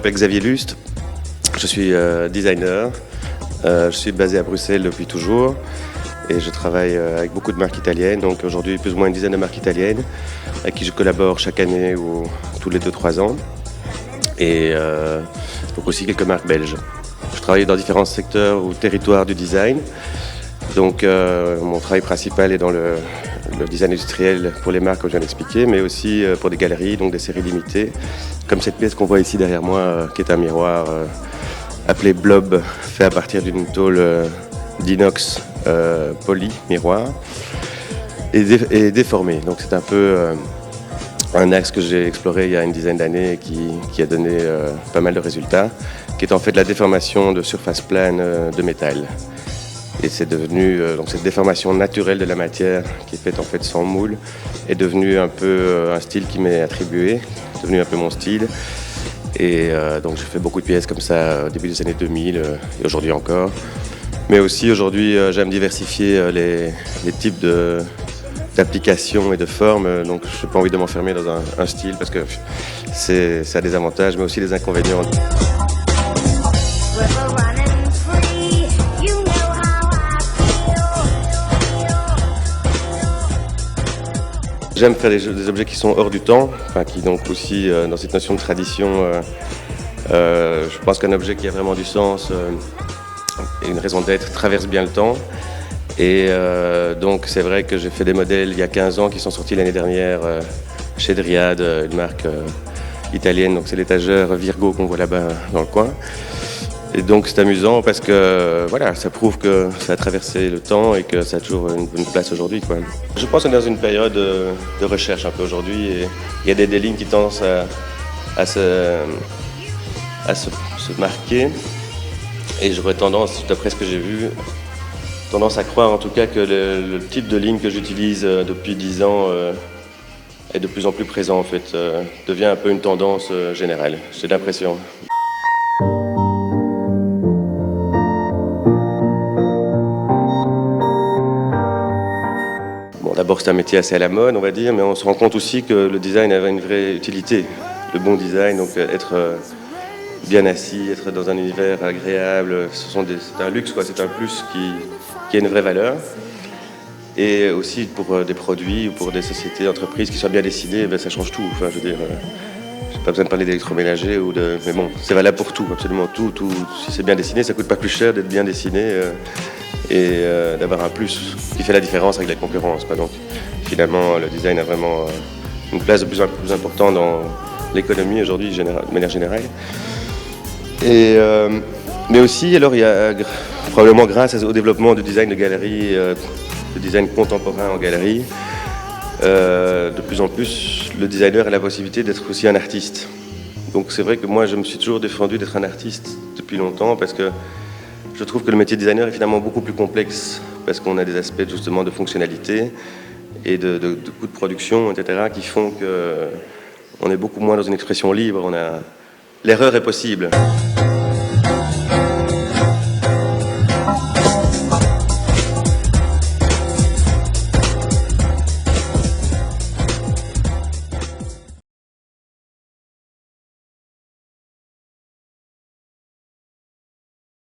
m'appelle Xavier Lust, je suis designer, je suis basé à Bruxelles depuis toujours et je travaille avec beaucoup de marques italiennes, donc aujourd'hui plus ou moins une dizaine de marques italiennes avec qui je collabore chaque année ou tous les 2-3 ans et donc aussi quelques marques belges. Je travaille dans différents secteurs ou territoires du design, donc mon travail principal est dans le design industriel pour les marques comme je viens d'expliquer, mais aussi pour des galeries, donc des séries limitées, comme cette pièce qu'on voit ici derrière moi, qui est un miroir appelé Blob, fait à partir d'une tôle d'inox poli, miroir, et déformé. Donc c'est un peu un axe que j'ai exploré il y a une dizaine d'années et qui a donné pas mal de résultats, qui est en fait la déformation de surface plane de métal. Et c'est devenu, donc cette déformation naturelle de la matière, qui est faite en fait sans moule, est devenue un peu un style qui m'est attribué, c'est devenu un peu mon style. Et donc j'ai fait beaucoup de pièces comme ça au début des années 2000 et aujourd'hui encore. Mais aussi aujourd'hui j'aime diversifier les types d'applications et de formes, donc je n'ai pas envie de m'enfermer dans un style parce que ça a des avantages mais aussi des inconvénients. J'aime faire des objets qui sont hors du temps, enfin, qui donc aussi dans cette notion de tradition, je pense qu'un objet qui a vraiment du sens et une raison d'être traverse bien le temps. Et donc c'est vrai que j'ai fait des modèles il y a 15 ans qui sont sortis l'année dernière chez Dryad, une marque italienne, donc c'est l'étagère Virgo qu'on voit là-bas dans le coin. Et donc c'est amusant parce que voilà, ça prouve que ça a traversé le temps et que ça a toujours une bonne place aujourd'hui, quoi. Je pense qu'on est dans une période de recherche un peu aujourd'hui et il y a des lignes qui tendent à se marquer. Et j'aurais tendance, d'après ce que j'ai vu, tendance à croire en tout cas que le type de ligne que j'utilise depuis 10 ans est de plus en plus présent en fait, devient un peu une tendance générale, j'ai l'impression. D'abord, c'est un métier assez à la mode, on va dire, mais on se rend compte aussi que le design avait une vraie utilité. Le bon design, donc être bien assis, être dans un univers agréable, c'est un luxe, quoi, c'est un plus qui a une vraie valeur. Et aussi pour des produits ou pour des sociétés, entreprises qui soient bien dessinées, ben, ça change tout. Enfin, je veux dire, j'ai pas besoin de parler d'électroménager mais bon, c'est valable pour tout, absolument tout. Si c'est bien dessiné, ça coûte pas plus cher d'être bien dessiné. Et d'avoir un plus qui fait la différence avec la concurrence. Donc finalement, le design a vraiment une place de plus en plus importante dans l'économie aujourd'hui, de manière générale. Mais aussi, alors, il y a probablement grâce au développement du design de galerie, de design contemporain en galerie, de plus en plus, le designer a la possibilité d'être aussi un artiste. Donc c'est vrai que moi, je me suis toujours défendu d'être un artiste depuis longtemps parce que je trouve que le métier de designer est finalement beaucoup plus complexe parce qu'on a des aspects justement de fonctionnalité et de coûts de production, etc., qui font qu'on est beaucoup moins dans une expression libre. L'erreur est possible.